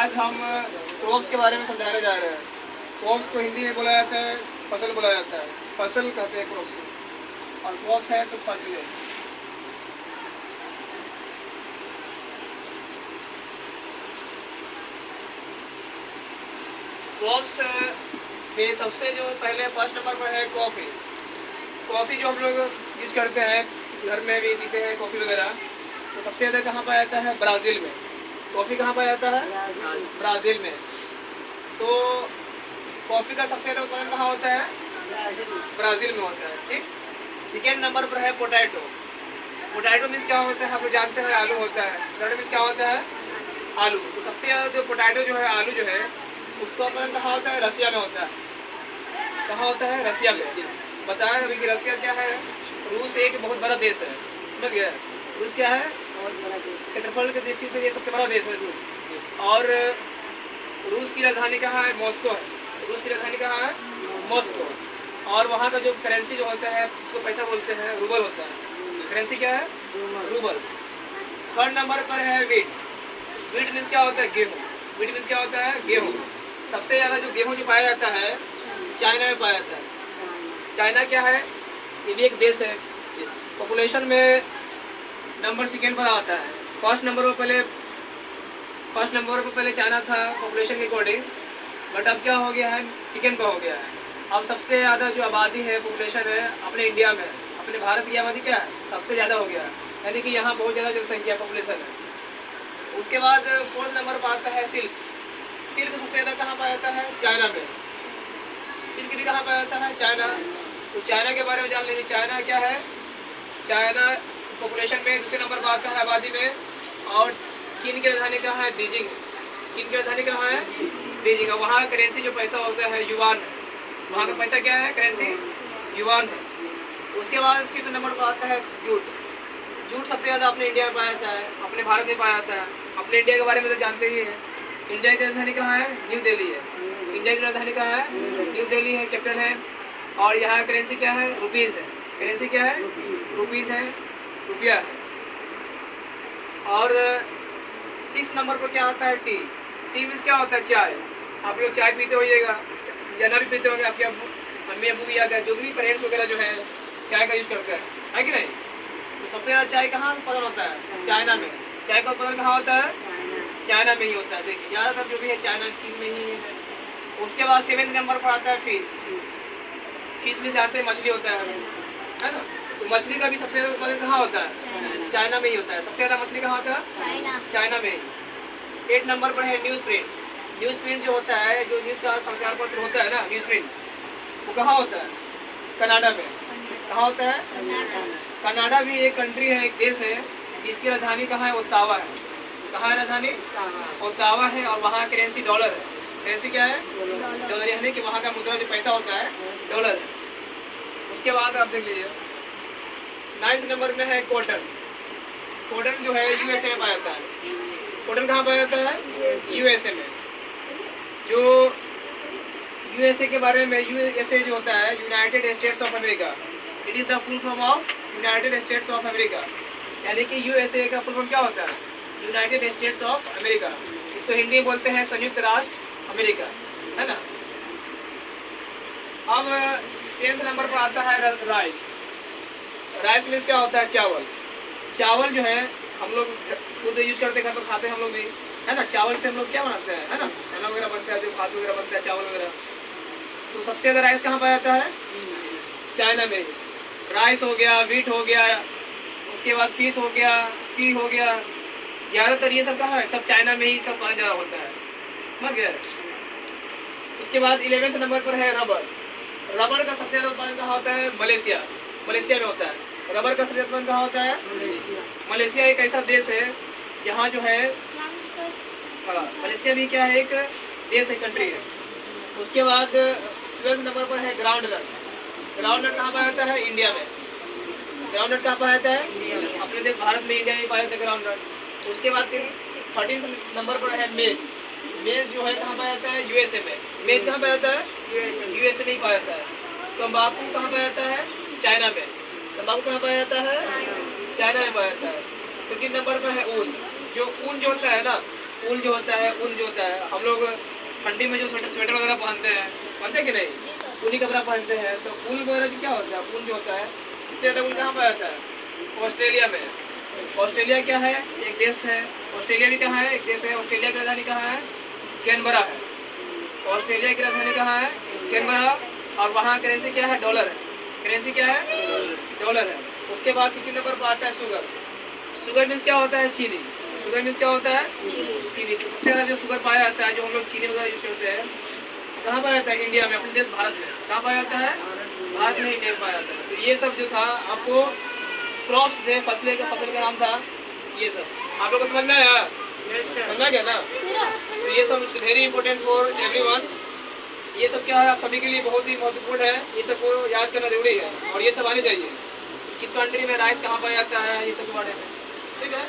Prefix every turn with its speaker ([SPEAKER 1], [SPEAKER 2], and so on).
[SPEAKER 1] आज हम क्रॉप्स के बारे में समझाने जा रहे हैं। क्रॉप्स को हिंदी में बोला जाता है फसल बोला जाता है, फसल कहते हैं क्रॉप्स को, और क्रॉप्स है तो फसलें। क्रॉप्स में सबसे जो पहले फर्स्ट नंबर पर है कॉफ़ी। कॉफ़ी जो हम लोग यूज करते हैं, घर में भी पीते हैं कॉफ़ी वगैरह, तो सबसे ज़्यादा कहाँ पाया जाता है? ब्राज़ील में। कॉफ़ी कहाँ पाया जाता है? ब्राज़ील में। तो कॉफ़ी का सबसे ज़्यादा उत्पादन कहाँ होता है? ब्राज़ील में होता है। ठीक। सेकेंड नंबर पर है पोटैटो। पोटैटो मीन्स क्या होता है? आप लोग जानते हैं आलू होता है। पोटैटो मीन्स क्या होता है? आलू। तो सबसे ज़्यादा जो पोटैटो जो है, आलू जो है, उसका उत्पादन कहाँ होता है? रसिया में होता है। कहाँ होता है? रसिया में। बताया अभी कि रसिया क्या है? रूस एक बहुत बड़ा देश है, समझ गया? रूस क्या है? क्षेत्रफल के दृष्टि से ये सबसे बड़ा देश है रूस। और रूस की राजधानी कहाँ है? मॉस्को है। रूस की राजधानी कहाँ है? मॉस्को। और वहाँ का जो करेंसी जो होता है, जिसको पैसा बोलते हैं, रूबल होता है। करेंसी क्या है? रूबल। थर्ड नंबर पर है वीट। वीट मीन्स क्या होता है? गेहूँ। वीट मीन्स क्या होता है? गेहूँ। सबसे ज़्यादा जो गेहूँ जो पाया जाता है चाइना में पाया जाता है। चाइना क्या है? ये भी एक देश है। पॉपुलेशन में नंबर सेकेंड पर आता है। फर्स्ट नंबर पर पहले चाइना था पॉपुलेशन के अकॉर्डिंग, बट अब क्या हो गया है? सेकेंड पर हो गया है। अब सबसे ज़्यादा जो आबादी है, पॉपुलेशन है अपने इंडिया में, अपने भारत की आबादी क्या है? सबसे ज़्यादा हो गया है, यानी कि यहाँ बहुत ज़्यादा जनसंख्या पॉपुलेशन है। उसके बाद फोर्थ नंबर पर आता है सिल्क। सिल्क सबसे ज़्यादा कहाँ पाया जाता है? चाइना में। सिल्क भी कहाँ पाया जाता है? चाइना। तो चाइना के बारे में जान लीजिए। चाइना क्या है? चाइना पॉपुलेशन में दूसरे नंबर पर आता है आबादी में। और चीन की राजधानी कहाँ है? बीजिंग। चीन की राजधानी कहाँ है? बीजिंग। और वहाँ का करेंसी जो पैसा होता है युवान है। वहाँ का पैसा क्या है? करेंसी युवान है। उसके बाद फिफ्थ नंबर पर आता है जूट। जूट सबसे ज़्यादा अपने इंडिया में पाया जाता है, अपने भारत में पाया जाता है। अपने इंडिया के बारे में तो जानते ही हैं। इंडिया की राजधानी कहाँ है? न्यू दिल्ली है। इंडिया की राजधानी कहाँ है? न्यू दिल्ली है, कैपिटल है। और यहाँ करेंसी क्या है? रुपीज़ है। करेंसी क्या है? रुपीज़ है, रुपया है। और सिक्स नंबर पर क्या आता है? टी। टी मीन्स क्या होता है? चाय। आप लोग चाय पीते होइएगा या ना भी पीते होंगे, आपके मम्मी अबू भी याद है, जो भी पेरेंट्स वगैरह जो है चाय का यूज़ करते हैं, है कि नहीं? तो सबसे ज़्यादा चाय कहाँ उत्पादन होता है? चाइना में। चाय का उत्पादन कहाँ होता है? चाइना में ही होता है। देखिए ज़्यादातर जो भी है चाइना, चीन में ही है। उसके बाद सेवेंथ नंबर पर आता है फिश। फिश भी जानते हैं मछली होता है ना? तो मछली का भी सबसे ज़्यादा उत्पादन कहाँ होता है? चाइना में ही होता है। सबसे ज़्यादा मछली कहाँ होता है? चाइना में ही। 8 नंबर पर है न्यूज़ प्रिंट। न्यूज़ प्रिंट जो होता है, जो न्यूज़ का समाचार पत्र होता है ना, न्यूज़ प्रिंट, वो कहाँ होता है? कनाडा में। कहाँ होता है? कनाडा भी एक कंट्री है, एक देश है, जिसकी राजधानी कहाँ है? ओत्तावा है। कहाँ है राजधानी? ओत्तावा है। और वहाँ करेंसी डॉलर है। करेंसी क्या है? डॉलर, यानी कि वहाँ का मुद्रा जो पैसा होता है डॉलर है। उसके बाद आप देख लीजिए 9th नंबर में है कॉटन। कॉटन जो है यूएसए में पाया जाता है। कॉटन कहाँ पाया जाता है? यूएसए में। जो यूएसए के बारे में, यूएसए जो होता है United states of America, it is the full form of United states of America. यानी कि यूएसए का फुल फॉर्म क्या होता है? United states of America. इसको हिंदी में बोलते हैं संयुक्त राष्ट्र अमेरिका, है ना? अब 10th नंबर पर आता है राइस। राइस मीन्स क्या होता है? चावल। चावल जो है हम लोग खुद यूज करते, घर पर खाते हैं हम लोग भी, है ना? चावल से हम लोग क्या बनाते हैं, है ना? खाना वगैरह बनता है, जो भात वगैरह बनता है, चावल वगैरह। तो सबसे ज़्यादा राइस कहाँ पाया जाता है? चाइना में। राइस हो गया, वीट हो गया, उसके बाद फिश हो गया, टी हो गया, ज़्यादातर ये सब कहाँ है? सब चाइना में ही इसका उत्पादन ज़्यादा होता है, समझ गए? उसके बाद 11th नंबर पर है रबर। रबर का सबसे ज़्यादा उत्पादन कहाँ होता है? मलेशिया। मलेशिया में होता है। रबर का सबसे ज़्यादा उत्पादन कहाँ होता है? मलेशिया एक ऐसा देश है जहाँ जो है, हाँ, मलेशिया भी क्या है? एक देश है, कंट्री है। उसके बाद 12th नंबर पर है ग्राउंड नट। ग्राउंड नट कहाँ पाया जाता है? इंडिया में। ग्राउंड नट कहाँ पाया जाता है? अपने देश भारत में, इंडिया में पाया जाता है ग्राउंड नट। उसके बाद फिर 13th नंबर पर है मेज। मेज जो है कहाँ पाया जाता है? यूएसए में। मेज कहाँ पाया जाता है? यूएसए में ही पाया जाता है। तम्बाकू कहाँ पाया जाता है? चाइना में। तम्बाकू कहाँ पाया जाता है? चाइना में पाया जाता है। 15 नंबर पर है ऊन। जो ऊन जो होता है ना, ऊल जो होता है, ऊन जो होता है, हम लोग ठंडी में जो स्वेटर वगैरह पहनते हैं कि नहीं, ऊनी कपड़ा पहनते हैं, तो ऊल वगैरह जो क्या होता है, ऊन जो होता है सबसे ज़्यादा ऊन कहाँ पाया जाता है? ऑस्ट्रेलिया में। ऑस्ट्रेलिया क्या है? एक देश है। ऑस्ट्रेलिया भी कहाँ है? एक देश है। ऑस्ट्रेलिया की राजधानी कहाँ है? कैनबरा है। ऑस्ट्रेलिया की राजधानी कहाँ है? कैनबरा। और वहाँ करेंसी क्या है? डॉलर है। करेंसी क्या है? डॉलर है। उसके बाद 16 नंबर पर आता है शुगर। शुगर मीन्स क्या होता है? चीनी। शुगर मीन्स क्या होता है? चीनी। तो सबसे ज़्यादा जो शुगर पाया जाता है, जो हम लोग चीनी वगैरह यूज करते हैं, कहाँ पाया जाता है? इंडिया में, अपने देश भारत में। कहाँ पाया जाता है? भारत में, इंडिया में पाया जाता है। तो ये सब जो था आपको क्रॉप्स थे, फसल का नाम था ये सब। आप लोग को समझ में आया? समझ में आ गया ना? तो ये सब वेरी इंपॉर्टेंट फॉर एवरीवन। ये सब क्या है, आप सभी के लिए बहुत ही महत्वपूर्ण है। ये सब को याद करना जरूरी है और ये सब आने चाहिए। किस कंट्री में राइस कहाँ पाया जाता है, ये सब के बारे में। ठीक है।